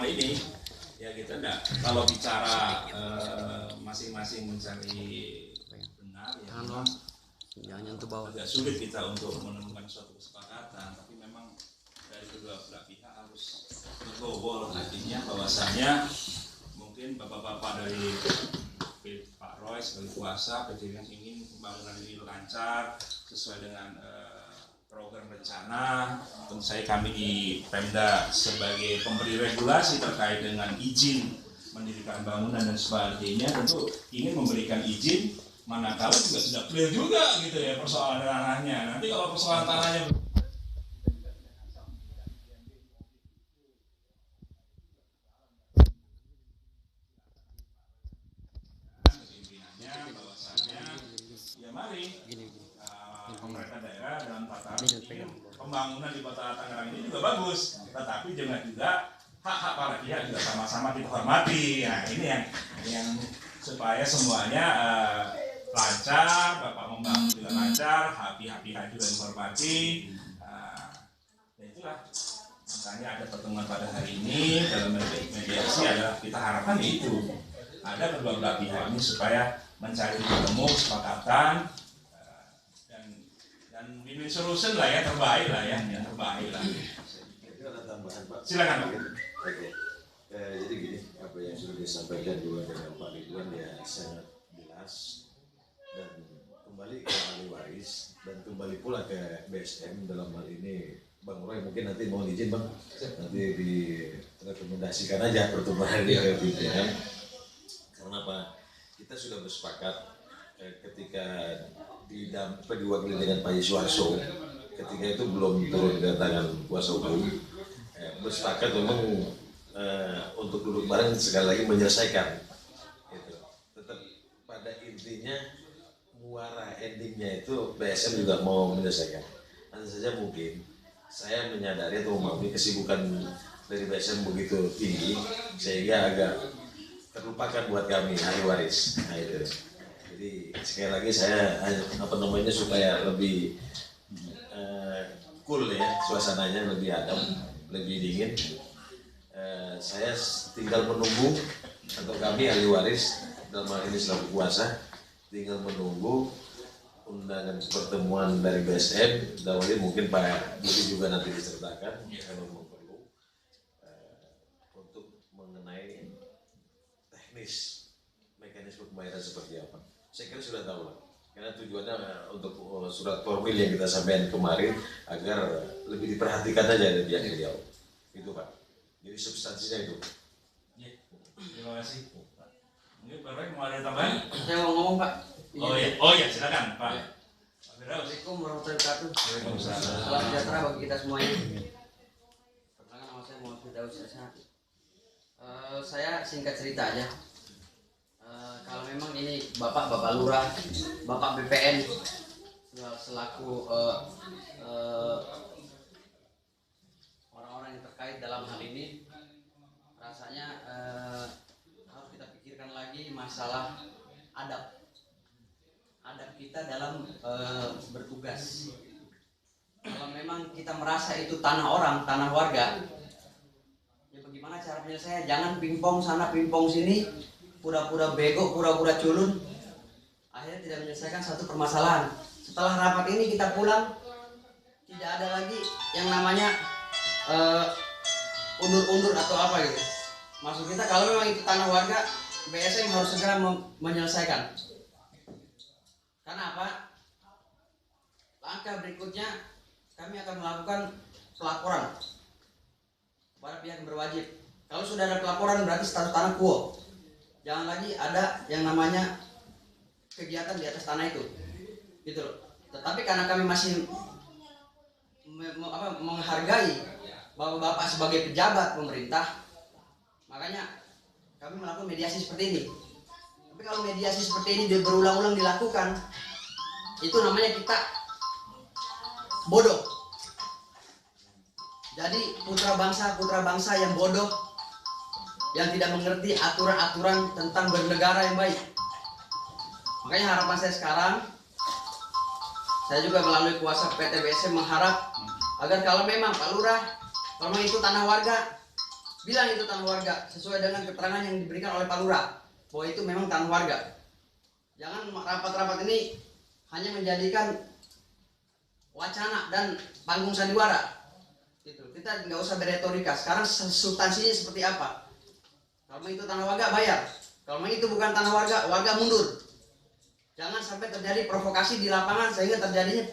ini ya kita enggak, kalau bicara masing-masing mencari benar ya memang agak sulit kita untuk menemukan suatu kesepakatan, tapi memang dari kedua belah pihak harus bergobol, artinya bahwasanya mungkin bapak-bapak dari Pak Roy sebagai kuasa PT yang ingin pembangunan ini lancar sesuai dengan program rencana. Tentu saya kami di Pemda sebagai pemberi regulasi terkait dengan izin mendirikan bangunan dan sebagainya tentu ingin memberikan izin, manakala juga sudah clear juga gitu ya persoalan tanahnya. Nanti kalau persoalan tanahnya pemerintah daerah dalam tataran ini pembangunan di Kota Tangerang ini juga bagus, tetapi jangan juga hak-hak para pihak juga sama-sama kita hormati. Nah ini yang supaya semuanya lancar, Bapak membangun juga lancar, pihak-pihak juga dihormati. Dan itulah makanya ada pertemuan pada hari ini dalam mediasi adalah kita harapkan itu ada kedua belah pihak ini supaya mencari ketemu kesepakatan dan win-win solution lah ya, terbaik lah ya, yang terbaik lah. Itu ada tambahan Pak. Silakan Pak. Oke. Jadi gini, apa yang sudah disampaikan juga dengan Pak Ridwan ya sangat jelas dan kembali ke ahli waris dan kembali pula ke BSM dalam hal ini. Bang Roy mungkin nanti mohon izin Bang, nanti direkomendasikan aja pertemuan ini ke pimpinan. Karena apa? Kita sudah bersepakat ketika diwakili dengan Pak Yuswarso, ketika itu belum turun ke tangan kuasa hukum, bersepakat memang untuk duduk bareng sekali lagi menyelesaikan. Gitu. Tetap pada intinya muara endingnya itu BSM juga mau menyelesaikan. Hanya saja mungkin saya menyadari atau memahami kesibukan dari BSM begitu tinggi sehingga agak terlupakan buat kami ahli waris. Nah, itu. Jadi sekali lagi saya supaya lebih cool ya suasananya, lebih adem, lebih dingin. Saya tinggal menunggu atau kami ahli waris dalam hal ini selaku kuasa tinggal menunggu undangan pertemuan dari BSM. Dan mungkin Pak Budi juga nanti disertakan kalau mau perlu untuk mengenai teknis mekanisme pembayaran seperti apa. Saya kira sudah tahu lah, karena tujuannya untuk surat formil yang kita sampaikan kemarin agar lebih diperhatikan aja dari pihak beliau. Itu Pak. Jadi substansinya itu. Ya, terima kasih. Mungkin Pak Roy mau ada tambahan? Saya mau ngomong Pak. Oh ya silakan Pak. Assalamualaikum warahmatullahi wabarakatuh. Waalaikumsalam. Salam sejahtera bagi kita semuanya. Perkenalkan nama saya Muhammad Firdaus Hasan. Saya singkat cerita aja. Kalau memang ini Bapak Lurah, Bapak BPN selaku orang-orang yang terkait dalam hal ini, rasanya harus kita pikirkan lagi masalah adab kita dalam bertugas. Kalau memang kita merasa itu tanah orang, tanah warga, ya bagaimana cara penyelesaiannya? Jangan pingpong sana pingpong sini, pura-pura bego, pura-pura culun, akhirnya tidak menyelesaikan satu permasalahan. Setelah rapat ini kita pulang, tidak ada lagi yang namanya undur-undur atau apa gitu. Maksud kita kalau memang itu tanah warga, BSM harus segera menyelesaikan. Karena apa? Langkah berikutnya kami akan melakukan pelaporan kepada pihak yang berwajib. Kalau sudah ada pelaporan berarti status tanah quo. Jangan lagi ada yang namanya kegiatan di atas tanah itu, gitu loh. Tetapi karena kami masih menghargai bapak-bapak sebagai pejabat pemerintah, makanya kami melakukan mediasi seperti ini. Tapi kalau mediasi seperti ini berulang-ulang dilakukan, itu namanya kita bodoh. Jadi putra bangsa yang bodoh, yang tidak mengerti aturan-aturan tentang bernegara yang baik. Makanya harapan saya sekarang, saya juga melalui kuasa PT BSM mengharap agar kalau memang Pak Lurah, kalau memang itu tanah warga, bilang itu tanah warga sesuai dengan keterangan yang diberikan oleh Pak Lurah bahwa itu memang tanah warga. Jangan rapat-rapat ini hanya menjadikan wacana dan panggung sandiwara. Gitu. Kita nggak usah beretorika. Sekarang substansinya seperti apa? Kalau itu tanah warga bayar. Kalau itu bukan tanah warga, warga mundur. Jangan sampai terjadi provokasi di lapangan sehingga terjadinya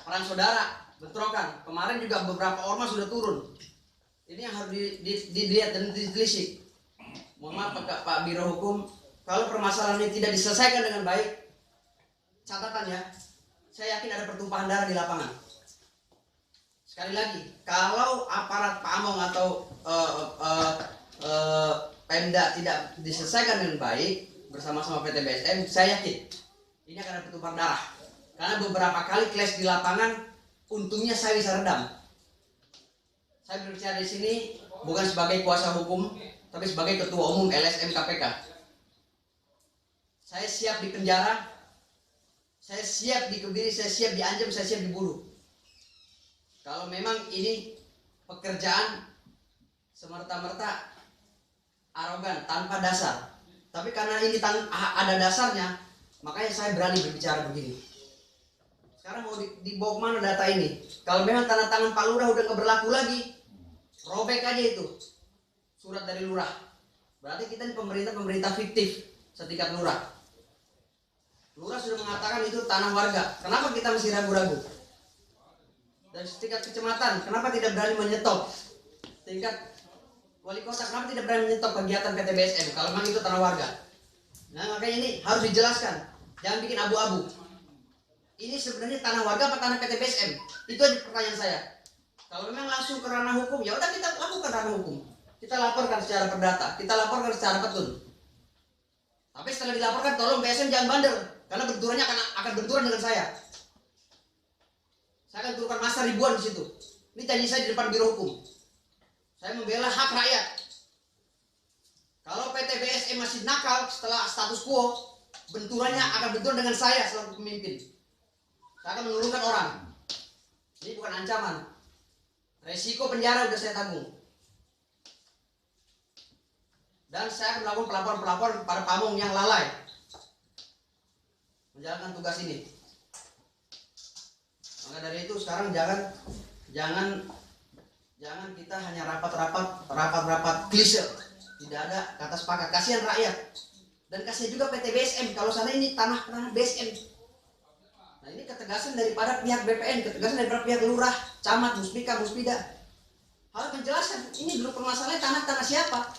perang saudara, bentrokan. Kemarin juga beberapa ormas sudah turun. Ini yang harus dilihat dan ditelisik. Mohon maaf Pak Biro Hukum, kalau permasalahan ini tidak diselesaikan dengan baik, catatan ya, saya yakin ada pertumpahan darah di lapangan. Sekali lagi, kalau aparat Pak Among atau Pemda tidak diselesaikan dengan baik bersama-sama PT BSM, saya yakin ini akan ada pertumpahan darah. Karena beberapa kali clash di lapangan, untungnya saya bisa redam. Saya berbicara di sini bukan sebagai kuasa hukum, tapi sebagai ketua umum LSM KPK. Saya siap di penjara, saya siap dikebiri, saya siap diancam, saya siap dibunuh. Kalau memang ini pekerjaan semerta-merta arogan tanpa dasar, tapi karena ini ada dasarnya, makanya saya berani berbicara begini. Sekarang mau dibawa kemana data ini? Kalau memang tanda tangan Pak Lurah udah nggak berlaku lagi, robek aja itu surat dari Lurah. Berarti kita ini pemerintah fiktif setingkat Lurah. Lurah sudah mengatakan itu tanah warga. Kenapa kita masih ragu-ragu? Dan setingkat kecamatan, kenapa tidak berani menyetop? Tingkat wali kota, kenapa tidak berani menyetop kegiatan PT BSM kalau memang itu tanah warga? Nah makanya ini harus dijelaskan. Jangan bikin abu-abu. Ini sebenarnya tanah warga apa tanah PT BSM? Itu aja pertanyaan saya. Kalau memang langsung ke ranah hukum, ya udah kita lakukan ranah hukum. Kita laporkan secara perdata, kita laporkan secara petun. Tapi setelah dilaporkan, tolong BSM jangan bandel, karena benturannya akan benturan dengan saya. Saya akan turunkan massa ribuan di situ. Ini janji saya di depan Biro Hukum. Saya membela hak rakyat. Kalau PT BSM masih nakal setelah status quo, benturannya akan benturan dengan saya selaku pemimpin. Saya akan menurunkan orang. Ini bukan ancaman. Resiko penjara udah saya tanggung. Dan saya akan melakukan pelaporan-pelaporan kepada Pamong yang lalai menjalankan tugas ini. Maka dari itu sekarang jangan kita hanya rapat-rapat klise. Tidak ada kata sepakat. Kasihan rakyat. Dan kasihan juga PT BSM kalau sana ini tanah BSM. Nah ini ketegasan daripada pihak BPN, ketegasan daripada pihak lurah, camat, muspika, muspida. Harus menjelaskan ini dulu permasalahannya tanah siapa.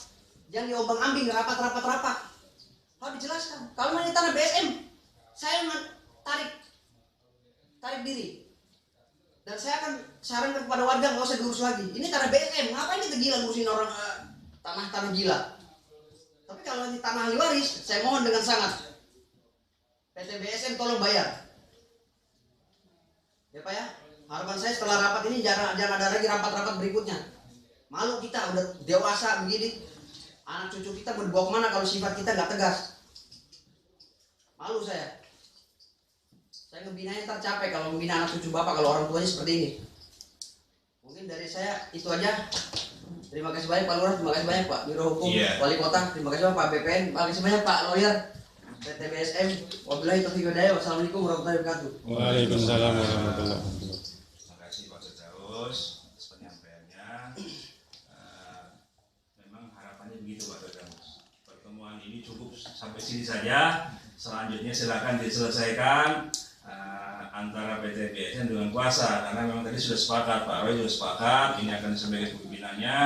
Jangan diombang-ambing rapat. Harus dijelaskan. Kalau ini tanah BSM, saya tarik diri. Dan saya akan sarankan kepada warga nggak usah diurus lagi. Ini tanah BSM, ngapain kita gila ngurusin orang tanah gila. Tapi kalau ini tanah ahli waris, saya mohon dengan sangat PT BSM tolong bayar. Ya Pak ya, harapan saya setelah rapat ini jangan ada lagi rapat-rapat berikutnya. Malu kita udah dewasa begini, anak cucu kita mau dibawa kemana kalau sifat kita nggak tegas. Malu saya. Saya ngebinanya ntar capek kalau membina anak cucu bapak kalau orang tuanya seperti ini. Mungkin dari saya itu aja. Terima kasih banyak Pak Lurah, terima kasih banyak Pak Biro Hukum, Wali Kota, terima kasih banyak Pak BPN, terima kasih banyak Pak Lawyer, PT BSM. Wabillahi taufiq wal hidayah. Wassalamualaikum warahmatullahi wabarakatuh. Waalaikumsalam warahmatullahi wabarakatuh. Terima kasih Pak Firdaus atas penyampaiannya. Memang harapannya begitu Pak Firdaus. Pertemuan ini cukup sampai sini saja. Selanjutnya silakan diselesaikan antara PT BSM dengan kuasa, karena memang tadi sudah sepakat, Pak Roy juga sepakat, ini akan sebagai pimpinannya,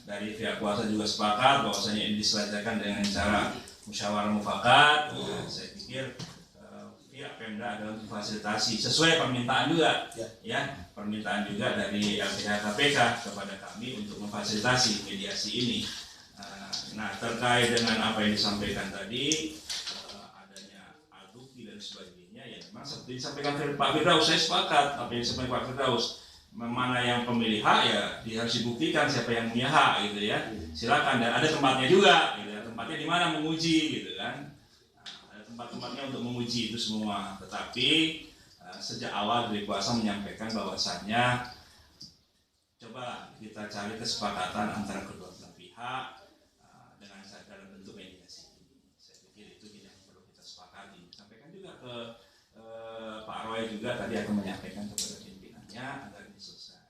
dari pihak kuasa juga sepakat bahwasanya ini diselesaikan dengan cara musyawarah mufakat. Saya pikir pihak Pemda adalah memfasilitasi sesuai permintaan juga, ya permintaan juga dari LPH KPK kepada kami untuk memfasilitasi mediasi ini. Nah terkait dengan apa yang disampaikan tadi, adanya alat bukti dan sebagainya, ya memang seperti disampaikan Pak Firdaus, saya sepakat apa yang disampaikan Pak Firdaus. Mana yang pemilik hak ya harus dibuktikan siapa yang punya hak gitu ya. Silakan, dan ada tempatnya juga gitu ya. Tempatnya di mana menguji gitu kan. Ada tempat-tempatnya untuk menguji itu semua. Tetapi sejak awal dari kuasa menyampaikan bahwasannya coba kita cari kesepakatan antara kedua belah pihak dengan dalam bentuk mediasi. Saya pikir itu yang perlu kita sepakati. Sampaikan juga ke Pak Roy juga tadi akan menyampaikan kepada pimpinannya agar ini selesai.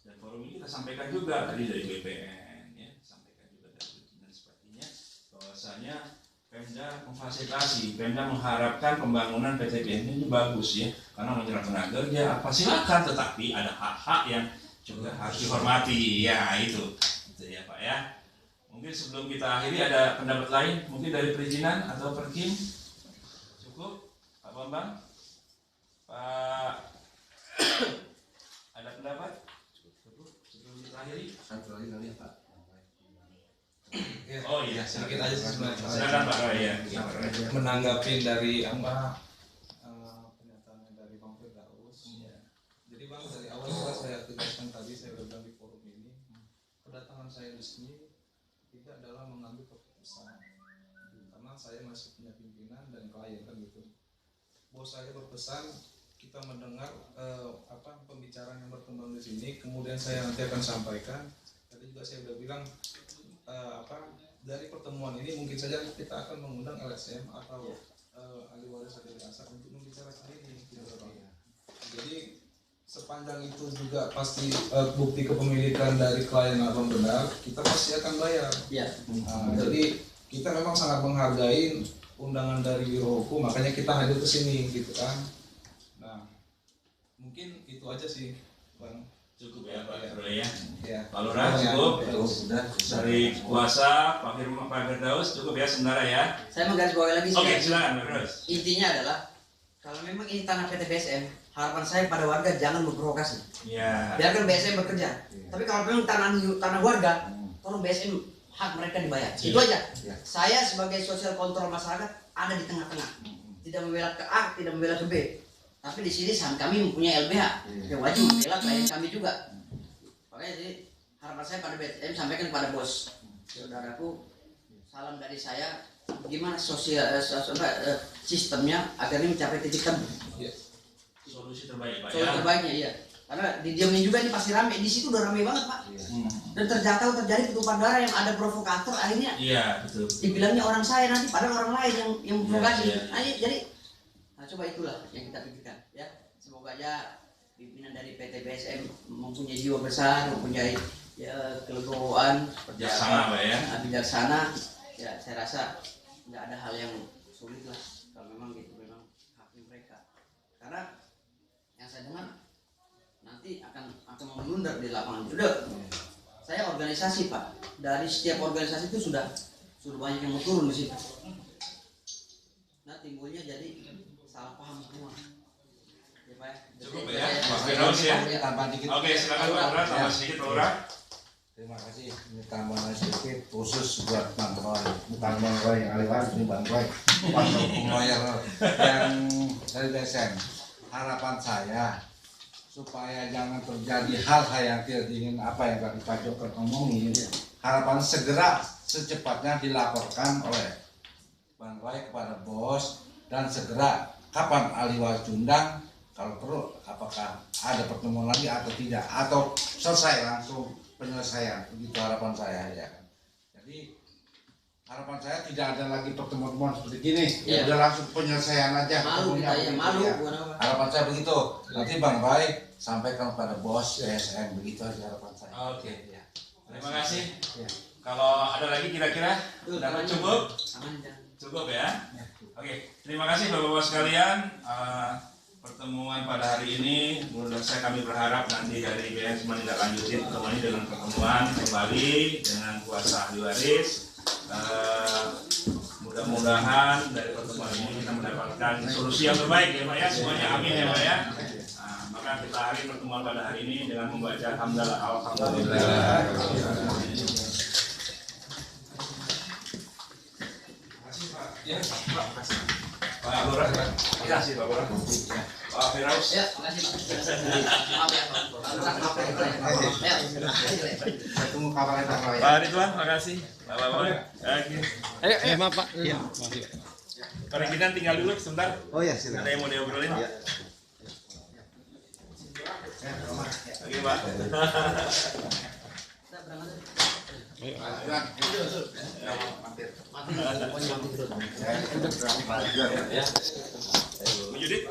Dan forum ini kita sampaikan juga tadi dari BPN, ya, sampaikan juga dari pimpinan sepertinya bahwasanya Pemda memfasilitasi, Pemda mengharapkan pembangunan PTBN ini bagus ya, karena menyerap tenaga kerja apa silakan, tetapi ada hak-hak yang juga harus dihormati ya itu ya Pak ya. Mungkin sebelum kita akhiri ada pendapat lain, mungkin dari perizinan atau Perkim cukup Pak Bambang, Pak ada pendapat cukup sebelum kita akhiri. Satu lagi kali ya Pak. Oh iya, sedikit aja sebenarnya. Silakan Pak Roy ya. Menanggapi dari pernyataannya dari Bang Firdaus. Jadi Bang, dari awal juga saya tegaskan tadi, saya udah bilang di forum ini, kedatangan saya di sini tidak adalah mengambil keputusan, karena saya masih punya pimpinan dan klien kan gitu. Bos saya berpesan kita mendengar pembicaraan yang berkembang di sini, kemudian saya nanti akan sampaikan. Tadi juga saya udah bilang dari pertemuan ini mungkin saja kita akan mengundang LSM atau ahli waris dari asal untuk membicarakan ini gitu, Bang. Jadi sepanjang itu juga pasti bukti kepemilikan dari klien Abang benar, kita pasti akan bayar. Ya. Jadi kita memang sangat menghargai undangan dari Biro Hukum, makanya kita hadir ke sini gitu kan. Nah, mungkin itu aja sih, Bang. Cukup ya Pak Roy ya. Ya. Pak Lurah cukup. Sudah. Dari kuasa Pak Firdaus cukup ya sebenarnya ya. Saya menggarisbawahi lagi. Oke, silakan Pak Firdaus. Intinya adalah kalau memang ini tanah PT BSM, harapan saya pada warga jangan berprovokasi. Iya. Biarkan BSM bekerja. Tapi kalau memang tanah warga, tolong BSM hak mereka dibayar. Itu aja. Saya sebagai sosial kontrol masyarakat ada di tengah-tengah. Tidak membela ke A, tidak membela ke B. Tapi di sini kami mempunyai LBH yang wajib membela klien kami juga. Makanya jadi harapan saya pada BSM sampaikan kepada bos, saudaraku, salam dari saya. Gimana sistemnya agar ini mencapai titik temu? Solusi terbaik Pak Solusi ya. terbaiknya iya. Karena didiamin juga ini pasti rame. Di situ udah rame banget Pak. Dan terjadi ketupat darah yang ada provokator akhirnya. Iya betul. Dibilangnya orang saya nanti padahal orang lain yang provokasi. Iya. Nah, jadi coba itulah yang kita pikirkan ya. Semoga aja pimpinan dari PT BSM mempunyai jiwa besar, mempunyai kelegowoan, Bijaksana Pak ya. Bijaksana. Ya saya rasa nggak ada hal yang sulit lah kalau memang gitu, memang haknya mereka. Karena yang saya dengar nanti akan memblunder di lapangan. Sudah, saya organisasi Pak. Dari setiap organisasi itu sudah banyak yang mau turun di situ. Nah timbulnya jadi salah paham semua. Ya Pak. Cukup ya, Pak Firdaus ya. Tambah dikit. Oke, silakan Pak Lurah, tambah sedikit Pak Lurah. Terima kasih. Ini tambahan sedikit khusus buat Bang Roy. Bukan Bang Roy yang ahli waris, ini Bang Roy. Bang lawyer yang dari BSM. Harapan saya supaya jangan terjadi hal-hal yang tidak diingin, apa yang tadi Pak Joko ngomongin. Harapan segera secepatnya dilaporkan oleh Bang Roy kepada bos, dan segera kapan ahli waris diundang, kalau perlu apakah ada pertemuan lagi atau tidak, atau selesai langsung penyelesaian. Begitu harapan saya ya kan. Jadi harapan saya tidak ada lagi pertemuan seperti gini. Iya. Udah langsung penyelesaian aja. Malu kita ya, malu bukan apa. Harapan saya begitu. Nanti Bang Roy sampaikan kepada bos BSM, begitu aja harapan saya. Oke. Ya. Terima kasih. Ya. Kalau ada lagi kira-kira dapat cukup? Aman jangan. Cukup ya. Oke, terima kasih Bapak-Bapak sekalian. Pertemuan pada hari ini menurut saya kami berharap nanti dari BN semua tidak lanjutin pertemuan ini dengan pertemuan kembali dengan kuasa ahli waris. Mudah-mudahan dari pertemuan ini kita mendapatkan solusi yang terbaik ya Pak ya, semuanya amin ya Pak ya. Maka kita akhiri pertemuan pada hari ini dengan membaca hamdalah alhamdulillah. Ya, Pak Lurah, terima kasih Pak Lurah. Pak Firdaus. Ya, terima kasih Pak. Maaf ya Pak. Maaf ya. Saya tunggu kabarnya Bang Roy. Pak Ridwan, makasih. Bapak-bapak. Oke. Maaf Pak. Iya. Perizinan tinggal dulu sebentar. Oh ya, silakan. Ada yang mau diobrolin? Ya. Oke, Pak. Kita berangkat. Ayo. Bu Judit.